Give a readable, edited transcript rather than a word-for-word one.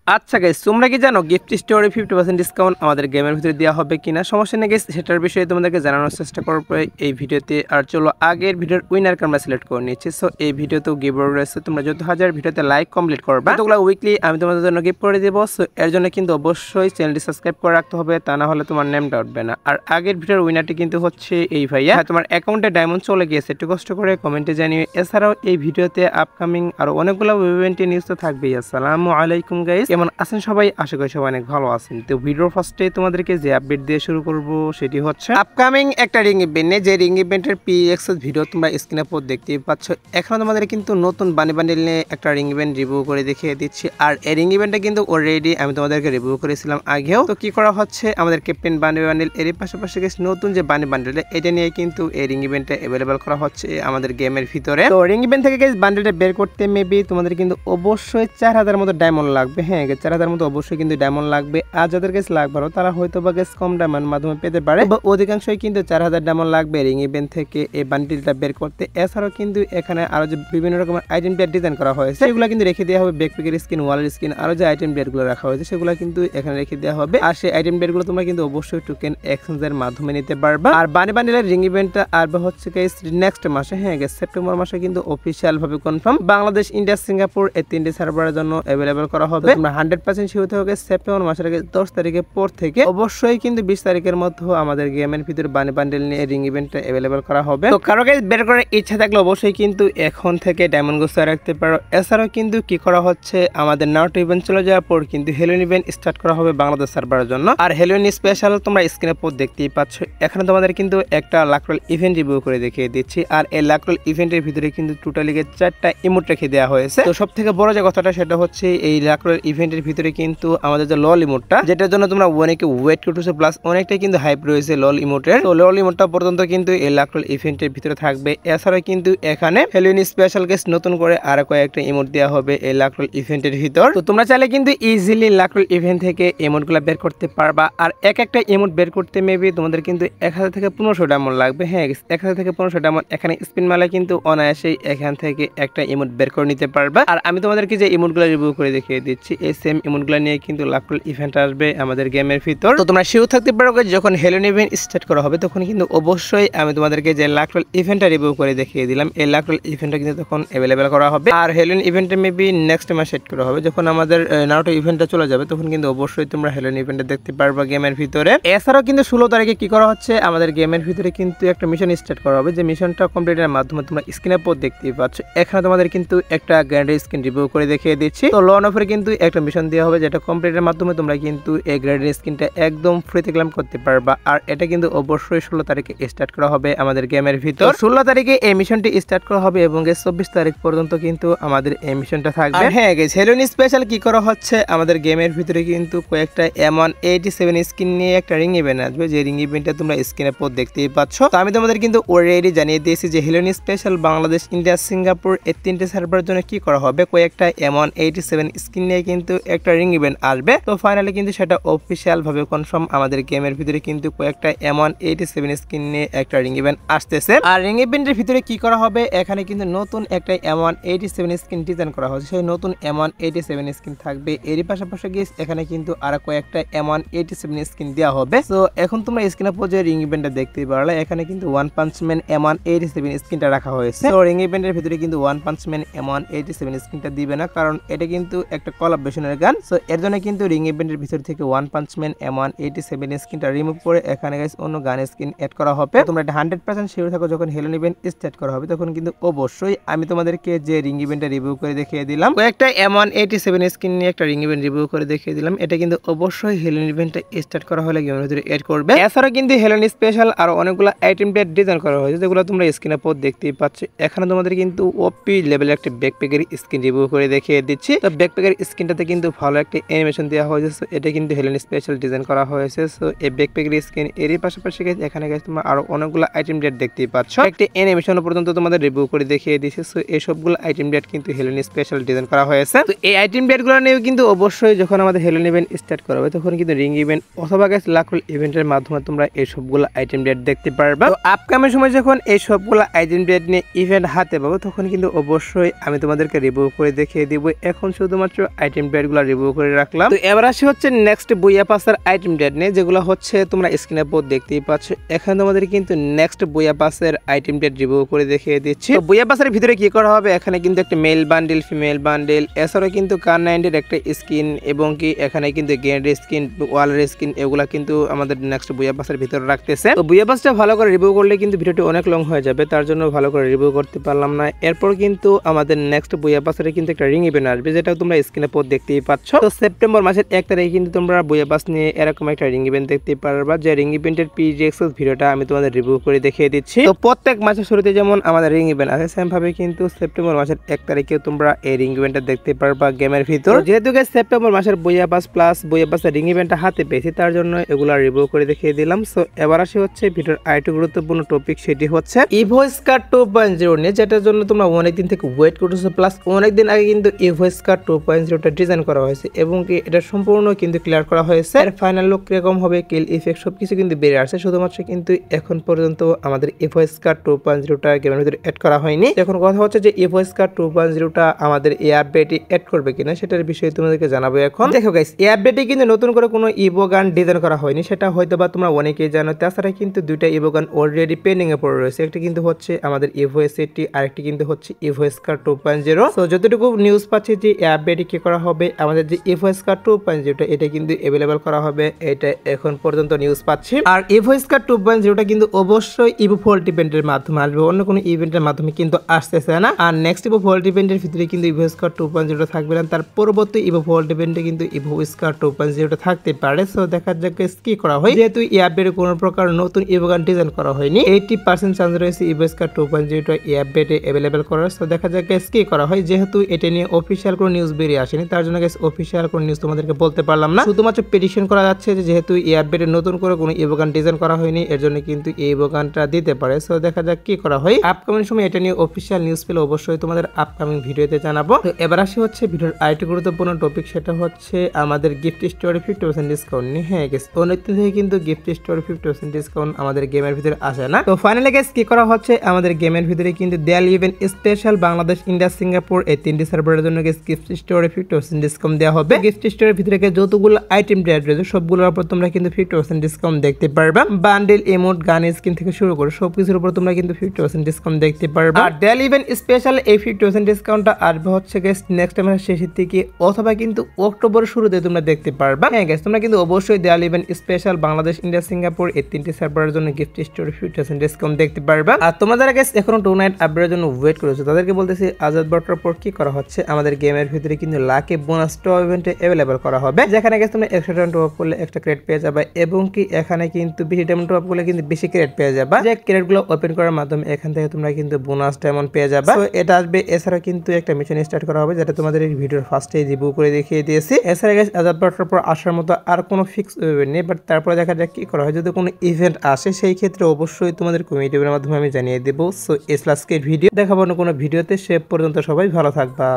আচ্ছা গাইস, তোমরা কি জানো গিফট স্টোরে 50% ডিসকাউন্ট আমাদের গেমের ভিতরে দেওয়া হবে কিনা? সমস্যা নেই গাইস, সেটার বিষয়ে তোমাদেরকে জানানোর চেষ্টা করব এই ভিডিওতে। আর চলো আগের ভিডিওর উইনারকে আমরা সিলেক্ট করে নিচ্ছি। সো এই ভিডিওতেও গিভঅ্যাওয়ে রয়েছে, তোমরা যত হাজার ভিডিওতে লাইক কমপ্লিট করবে ততগুলো উইকলি আমি তোমাদের জন্য গিফট করে দেবো। সো এর জন্য কিন্তু অবশ্যই চ্যানেলটি সাবস্ক্রাইব করে রাখতে হবে, তা না হলে তোমার নেমটা উঠবে না। আর আগের ভিডিওর উইনারটি কিন্তু হচ্ছে এই ভাইয়া। তোমার অ্যাকাউন্টে ডায়মন্ড চলে গিয়েছে, একটু কষ্ট করে কমেন্টে জানিয়ে। এছাড়াও এই ভিডিওতে আপকামিং আরো অনেকগুলো ইভেন্টের নিউজ তো থাকবেই। আসসালামু আলাইকুম গাইস, কেমন আছেন সবাই? আশা করি সবাই অনেক ভালো আছেন। তো ভিডিওর ফার্স্টে তোমাদেরকে যে আপডেট দিয়ে শুরু করব সেটি হচ্ছে আপকামিং একটা রিং ইভেন্ট, যে রিং ইভেন্টের পিএক্সএস ভিডিও তোমরা স্ক্রিনে পর দেখতেই পাচ্ছ। এখন তোমাদের কিন্তু নতুন বানি বান্ডেল নিয়ে একটা রিং ইভেন্ট রিভিউ করে দেখিয়ে দিচ্ছি। আর এই রিং ইভেন্টটা কিন্তু অলরেডি আমি তোমাদেরকে রিভিউ করেছিলাম আগেও। তো কি করা হচ্ছে, আমাদের ক্যাপ্টেন বানি বান্ডেল এর পাশাপাশি নতুন যে বানি বান্ডেল এটা নিয়ে কিন্তু এই রিং ইভেন্টটা অ্যাভেলেবল করা হচ্ছে আমাদের গেমের ভিতরে। তো রিং ইভেন্ট থেকে গাইস বান্ডেলটা বের করতে মেবি তোমাদের কিন্তু অবশ্যই 4000 মতো ডায়মন্ড লাগবে। হ্যাঁ, 4000 মতো অবশ্যই কিন্তু ডায়মন্ড লাগবে। আর যাদের কাছে লাগবে তারা হয়তো বা গাইস কম ডায়মন্ড মাধ্যমে পেতে পারে, বা অধিকাংশই কিন্তু 4000 ডায়মন্ড লাগবে রিং ইভেন্ট থেকে এই বান্ডেলটা বের করতে। এছাড়াও কিন্তু এখানে আরো যে বিভিন্ন রকমের আইটেম প্লেট ডিজাইন করা হয়েছে সেগুলো কিন্তু রেখে দেওয়া হবে। ব্যাকপ্যাকের স্কিন, ওয়ালের স্কিন, আরো যে আইটেম প্লেট গুলো রাখা হয়েছে সেগুলো কিন্তু এখানে রেখে দেওয়া হবে। আর সেই আইটেম প্লেট গুলো তোমরা কিন্তু অবশ্যই টোকেন এক্সচেঞ্জের মাধ্যমে নিতে পারবা। আর বানি বান্ডেলের রিং ইভেন্টটা আসবে হচ্ছে গাইস নেক্সট মাসে। হ্যাঁ গাইস, সেপ্টেম্বর মাসে কিন্তু অফিশিয়াল ভাবে কনফার্ম বাংলাদেশ, ইন্ডিয়া, সিঙ্গাপুর এই তিনটি সার্ভারের জন্য অ্যাভেলেবল করা হবে। তোমরা 100% শিওর হতে হবে সেপ্টেম্বর মাসের 10 তারিখের পর থেকে অবশ্যই কিন্তু 20 তারিখের মধ্যে আমাদের গেমের ভিতরে বানি বান্ডেল নিয়ে রিং ইভেন্টটা অ্যাভেলেবল করা হবে। তো কারো গাইস বের করার ইচ্ছা থাকলে অবশ্যই কিন্তু এখন থেকে ডায়মন্ড গুছিয়ে রাখতে পারো। এছাড়াও কিন্তু কি করা হচ্ছে, আমাদের নারুটো ইভেন্ট চলে যাওয়ার পর কিন্তু হেলোইন ইভেন্ট স্টার্ট করা হবে বাংলাদেশ সার্ভারের জন্য। আর হেলোইন স্পেশাল তোমরা স্ক্রিনে পর দেখতেই পাচ্ছ। এখানে তোমাদের কিন্তু একটা লাকরোল ইভেন্ট রিভিউ করে দেখিয়ে দিচ্ছি। আর এই লাকরোল ইভেন্টের ভিতরে কিন্তু টোটালি 4টা ইমোট রেখে দেওয়া হয়েছে। তো সব থেকে বড় যে কথাটা সেটা হচ্ছে এই লাকরোল ইভেন্টের ভিতরে কিন্তু আমাদের যে লল ইমোটটা, যেটার জন্য তোমরা অনেকে ওয়েট করতেছো, প্লাস অনেকটাই কিন্তু হাইপ রয়েছে লল ইমোটের। তো লল ইমোটটা পর্যন্ত কিন্তু এই লাকরোল ইভেন্টের ভিতরে থাকবে। এছাড়া কিন্তু এখানে হেলোইন স্পেশাল কেস নতুন করে আর কয়েকটা ইমোট দেওয়া হবে এই লাকরোল ইভেন্টের ভিতর। তো তোমরা চাইলে কিন্তু ইজিলি লাকরোল ইভেন্ট থেকে ইমোটগুলো বের করতে পারবা। আর একটা ইমোট বের করতে মেবি তোমাদের কিন্তু 1000 থেকে 1500 ডায়মন্ড লাগবে। হ্যাঁ, 1000 থেকে 1500 ডায়মন্ড এখানে স্পিন মারলে কিন্তু অনায়াসেই এখান থেকে একটা ইমোট বের করে নিতে পারবা। আর আমি তোমাদেরকে যে ইমোটগুলো রিভিউ করে দেখিয়ে দিচ্ছি এই সেম ইমোটগুলো নিয়ে কিন্তু লাকরোল ইভেন্ট আসবে আমাদের গেমের ভিতর। তো তোমরা শিওর থাকতে পারো যখন হেলোইন ইভেন্ট স্টার্ট করা হবে তখন কিন্তু অবশ্যই আমি তোমাদেরকে যে লাকরোল ইভেন্টটা রিভিউ করে দেখিয়ে দিলাম এই লাকরোল ইভেন্টটা কিন্তু তখন অ্যাভেলেবল করা হবে। আর হেলোইন ইভেন্টে মেবি নেক্সট মাস সেট করা হবে। যখন আমাদের নারুটো ইভেন্টটা চলে যাবে তখন কিন্তু অবশ্যই তোমরা হেলোইন ইভেন্টটা দেখতে পারবা গেমের ভিতরে। এছাড়াও কিন্তু 16 তারিখে কি করা হচ্ছে, আমাদের গেমের ভিতরে কিন্তু একটা মিশন স্টার্ট করা হবে। যে মিশনটা কমপ্লিটের মাধ্যমে তোমরা স্ক্রিনের পর দেখতেই পাচ্ছ। এখানে তোমাদের কিন্তু একটা গ্র্যান্ড স্কিন রিভিউ করে দেখিয়ে দিচ্ছি। তো লন অফের কিন্তু একটা মিশন দেওয়া হবে যেটা কমপ্লিটের মাধ্যমে তোমরা কিন্তু এই গ্র্যান্ড স্কিনটা একদম ফ্রিতে ক্লেম করতে পারবা। আর এটা কিন্তু অবশ্যই 16 তারিখে স্টার্ট করা হবে আমাদের গেমের ভিতর। 16 তারিখে এই মিশনটি স্টার্ট করা হবে এবং 24 তারিখ পর্যন্ত কিন্তু আমাদের এই মিশনটা থাকবে। হ্যাঁ গাইস, হেলোইন স্পেশাল কি করা হচ্ছে, আমাদের গেমের ভিতরে কিন্তু কয়েকটা M187 স্কিন নিয়ে একটা রিং ইভেন্ট আসবে। যে রিং ইভেন্টটা তোমরা স্ক্রিনের পর দেখতেই পাচ্ছ। তো আমি তোমাদের কিন্তু অলরেডি জানিয়ে দিয়েছি যে Halloween special Bangladesh, India, Singapore এই তিনটে সার্ভারের জন্য কি করা হবে, কয়েকটা M187 স্কিন নিয়ে কিন্তু একটা রিং ইভেন্ট আসবে। তো ফাইনালি কিন্তু সেটা অফিশিয়াল ভাবে কনফার্ম আমাদের গেমের ভিতরে কিন্তু কয়েকটা M187 স্কিন নিয়ে একটা রিং ইভেন্ট আসতেছে। আর রিং ইভেন্টের ভিতরে কি করা হবে, এখানে কিন্তু নতুন একটা M187 স্কিন ডিজাইন করা হয়েছে। সেই নতুন M187 স্কিন থাকবে। এরই পাশাপাশি এখানে কিন্তু আরো কয়েকটা M187 স্কিন দেওয়া হবে। তো এখন তোমরা স্ক্রিনে পর যে রিং ইভেন্টটা দেখতেই পারলে এখানে কিন্তু ওয়ান পাঞ্চ ম্যান M187 স্কিনটা রাখা হয়েছে। তো রিং ইভেন্টের ভিতরে কিন্তু ওয়ান পাঞ্চ ম্যান M187 স্কিনটা দিবে না, কারণ এটা কিন্তু একটা কোলাবোরেশনের গান। সো এর জন্য কিন্তু রিং ইভেন্টের ভিতর থেকে ওয়ান পাঞ্চ ম্যান M187 স্কিনটা রিমুভ করে এখানে গাইস অন্য গান স্কিন এড করা হবে। তোমরা 100% শিওর থাকো যখন হেলোইন ইভেন্ট স্টার্ট করা হবে তখন কিন্তু অবশ্যই আমি তোমাদেরকে যে রিং ইভেন্টটা রিভিউ করে দেখিয়ে দিলাম, কয়েকটা M187 স্কিন নিয়ে একটা রিং ইভেন্ট রিভিউ করে দেখিয়ে দিলাম। এটা কিন্তু অবশ্যই হেলোইন ইভেন্টটা স্টার্ট করা হলে গেমের ভিতরে এড করবে। এছাড়া কিন্তু হেলোইন স্পেশাল আর অনেকগুলো আইটেম প্লেট ডিজাইন করা হয়েছে যেগুলো তোমরা স্ক্রিনে পর দেখতেই পাচ্ছ। এখানে তোমাদের কিন্তু ওপি লেভেলের একটা ব্যাকপ্যাকের স্কিন রিভিউ করে দেখিয়ে দিচ্ছি। তো ব্যাকপ্যাকের স্কিনটাতে কিন্তু ভালো একটা অ্যানিমেশন দেওয়া হয়েছে। এটা কিন্তু হেলোইন স্পেশাল ডিজাইন করা হয়েছে। সো এই ব্যাকপ্যাকের স্কিন এরই পাশাপাশি এখানে তোমরা আরো অনেকগুলো আইটেম প্লেট দেখতেই পাচ্ছ। একটা অ্যানিমেশন পর্যন্ত তোমাদের রিভিউ করে দেখিয়ে দিয়েছে। সো এই সবগুলো আইটেম প্লেট কিন্তু হেলোইন স্পেশাল ডিজাইন করা হয়েছে। তো এই আইটেম প্লেটগুলো নিয়ে কিন্তু অবশ্যই যখন আমাদের হেলোইন ইভেন্ট স্টার্ট করা হবে তখন কিন্তু রিং ইভেন্ট অথবা গাইস লাকরোল ইভেন্টের মাধ্যমে তোমরা এই সবগুলো আইটেম প্লেট দেখতে পারবা। তো আপকামিং সময় যখন এই সবগুলো আইটেম প্লেট নিয়ে ইভেন্ট হাতে পাবো তখন কিন্তু অবশ্যই আমি তোমাদেরকে রিভিউ করে দেখিয়ে দিব। এখন শুধুমাত্র আইটেম আপডেটগুলো রিভিউ করে রাখলাম। তো এবার আসি হচ্ছে নেক্সট বুইয়া পাসের আইটেম ডেট নিয়ে, যেগুলো হচ্ছে তোমরা স্ক্রিনের উপর দেখতেই পাচ্ছ। এখানে তোমাদের কিন্তু নেক্সট বুইয়া পাসের আইটেম ডেট রিভিউ করে দেখিয়ে দিচ্ছি। তো বুইয়া পাসের ভিতরে কি করা হবে, এখানে কিন্তু একটা মেল বান্ডেল, ফিমেল বান্ডেল, এছাড়াও কিন্তু কার 90 একটা স্কিন এবং কি এখানে কিন্তু গ্রেনেড স্কিন, ওয়ালের স্কিন, এগুলা কিন্তু আমাদের নেক্সট বুইয়া পাসের ভিতরে রাখতেছে। তো বুইয়া পাসটা ভালো করে রিভিউ করলে কিন্তু ভিডিওটি অনেক লং হয়ে যাবে, তার জন্য ভালো করে রিভিউ করতে পারলাম না। এরপর কিন্তু আমাদের নেক্সট বুইয়া পাসের কিন্তু একটা রিং ইভেন্ট আসবে, যেটা তোমরা স্ক্রিনে পর দেখতেই পাচ্ছ। তো সেপ্টেম্বর মাসের 1 তারিখে কিন্তু তোমরা বুইয়া পাস নিয়ে এরকম একটা রিং ইভেন্ট দেখতে পারবা, যে রিং ইভেন্টের পিডিএক্সএস ভিডিওটা আমি তোমাদের রিভিউ করে দেখিয়ে দিচ্ছি। তো প্রত্যেক মাসের শুরুতে যেমন আমাদের রিং ইভেন্ট আছে, সেম ভাবে কিন্তু সেপ্টেম্বর মাসের 1 তারিখে তোমরা এই রিং ইভেন্টটা দেখতে পারবা গেমের ভিতর। যেহেতু সেপ্টেম্বর মাসের বুইয়া পাস প্লাস বুইয়া পাসের রিং ইভেন্টটা হাতে পেয়েছি, তার জন্য এগুলা রিভিউ করে দেখিয়ে দিলাম। সো এবার আসি হচ্ছে ভিডিওর আরেকটি গুরুত্বপূর্ণ টপিক, সেটি হচ্ছে ইভো স্কার 2.0 নিয়ে, যেটার জন্য তোমরা অনেকদিন থেকে ওয়েট করতেছো, প্লাস অনেকদিন আগে কিন্তু ইভো স্কার 2.0টা ডিজাইন করা হয়েছে এবং কি এটা সম্পূর্ণ কিন্তু ক্লিয়ার করা হয়েছে। এর ফাইনাল লুক কিরকম হবে, কিল ইফেক্ট সবকিছু কিন্তু বেরিয়ে আসছে, শুধুমাত্র কিন্তু এখন পর্যন্ত আমাদের ইভো স্কার 2.0টা গেমের ভিতরে অ্যাড করা হয়নি। এখন কথা হচ্ছে যে ইভো স্কার 2.0টা আমাদের এই আপডেটে অ্যাড করবে কিনা, সেটার বিষয়ে তোমাদেরকে জানাবো। এখন দেখো গাইস, এই আপডেটে কিন্তু নতুন করে কোনো ইভো গান ডিজাইন করা হয়নি, সেটা হয়তো বা তোমরা অনেকেই জানো। তাছাড়া কিন্তু দুইটা ইভো গান অলরেডি পেন্ডিং এ পড়ে রয়েছে, একটা কিন্তু হচ্ছে আমাদের ইভো এস80, আরেকটি কিন্তু হচ্ছে ইভো স্কার 2.0। তো যতটুকু নিউজ পাচ্ছি যে এই আপডেটে কি করা হবে, আমাদের যে ইভো স্কার 2.0টা এটা কিন্তু अवेलेबल করা হবে, এটা এখন পর্যন্ত নিউজ পাচ্ছি। আর ইভো স্কার 2.0টা কিন্তু অবশ্যই ইভো ভোল্ট ইভেন্টের মাধ্যমে আসবে, অন্য কোনো ইভেন্টের মাধ্যমে কিন্তু আসতেছে না। আর নেক্সট ইভো ভোল্ট ইভেন্টের ভিতরে কিন্তু ইভো স্কার 2.0টা থাকবে না, তার পরবর্তী ইভো ভোল্ট ইভেন্টে কিন্তু ইভো স্কার 2.0টা থাকতে পারে। সো দেখা যাক কি করা হয়, যেহেতু এই আপডেটে কোনো প্রকার নতুন ইভো গান ডিজাইন করা হয়নি, 80% চান্স রয়েছে ইভো স্কার 2.0টা এই আপডেটে अवेलेबल করার। সো দেখা যাক কি করা হয়, যেহেতু এটা নিয়ে অফিশিয়াল কোনো নিউজ বেরিয়ে আসেনি, তার জন্য গাইস অফিশিয়াল কোনো নিউজ তোমাদেরকে বলতে পারলাম না। শুধুমাত্র প্রেডিকশন করা যাচ্ছে যে যেহেতু এই আপডেটে নতুন করে কোনো ইভো গান ডিজাইন করা হয়নি, এর জন্য কিন্তু এই ইভো গানটা দিতে পারে। সো দেখা যাক কি করা হয়, আপকামিং সময় এটা নিয়ে অফিশিয়াল নিউজ পেলে অবশ্যই তোমাদের আপকামিং ভিডিওতে জানাবো। তো এবার আসি হচ্ছে ভিডিওর আরেকটি গুরুত্বপূর্ণ টপিক, সেটা হচ্ছে আমাদের গিফট স্টোরে 50% ডিসকাউন্ট নিয়ে। হ্যাঁ গেস, অনেকদিন থেকে কিন্তু গিফট স্টোরে 50% ডিসকাউন্ট আমাদের গেমের ভিতরে আসে না। তো ফাইনালি গেস কি করা হচ্ছে, আমাদের গেমের ভিতরে কিন্তু দেয়াল event special Bangladesh, India, Singapore এই তিনটি সার্ভারের জন্য গেস গিফট স্টোরে 50% ডিসকাউন্ট দেওয়া হবে। গিফট স্টোরের ভিতরে যতগুলো আইটেম ডেট রয়েছে সবগুলোর উপর তোমরা কিন্তু 50% ডিসকাউন্ট দেখতে পারবা। বান্ডেল, ইমোট, গান স্কিন থেকে শুরু করে সবকিছুর উপর তোমরা কিন্তু 50% ডিসকাউন্ট দেখতে পারবা। আর দেয়াল ইভেন্ট স্পেশাল এই 50% ডিসকাউন্টটা আসবে হচ্ছে গেস নেক্সট মাসের শেষের দিকে অথবা কিন্তু অক্টোবরের শুরুতে তোমরা দেখতে পারবা। হ্যাঁ গেস, তোমরা কিন্তু অবশ্যই দেয়াল event special Bangladesh, India, Singapore এই তিনটি সার্ভারের জন্য গিফট স্টোরে 50% ডিসকাউন্ট দেখতে পারবা। আর তোমরা যারা গেস এখনো 2 নাইট আপডেটের জন্য ওয়েট করেছো, তাদেরকে বলতেছি আজাদ বার্তার পর কি করা হচ্ছে, আমাদের গেমের ভিতরে কিন্তু লাকি বোনাস টপ ইভেন্টে अवेलेबल করা হবে, যেখানে গেস তোমরা 100 টাকা টপ করলে একটা ক্রেডিট পেয়ে যাবে এবং কি এখানে কিন্তু বেশি ডায়মন্ড টপ করলে কিন্তু বেশি ক্রেডিট পেয়ে যাবে, যে ক্রেডিটগুলো ওপেন করার মাধ্যমে এখান থেকে তোমরা কিন্তু বোনাস ডায়মন্ড পেয়ে যাবে। তো এটা আসবে। এছাড়া কিন্তু একটা মিশন স্টার্ট করা হবে, যেটা তোমাদের এই ভিডিওর ফার্স্টে রিভিউ করে দেখিয়ে দিয়েছি। এছাড়া গেস আজাদ বার্তার পর আসার মতো আর কোনো ফিক্স ইভেন্ট নেই, বাট তারপরে দেখা যাক কি করা হয়, যদি কোনো ইভেন্ট আসে সেই ক্ষেত্রে অবশ্যই তোমাদের কমিউনিটির মাধ্যমে আমি জানিয়ে দেবো। সো এসলাসকে ভিডিও দেখাবো না কোনো ভিডিওতে, সে পর্যন্ত সবাই ভালো থাকবা।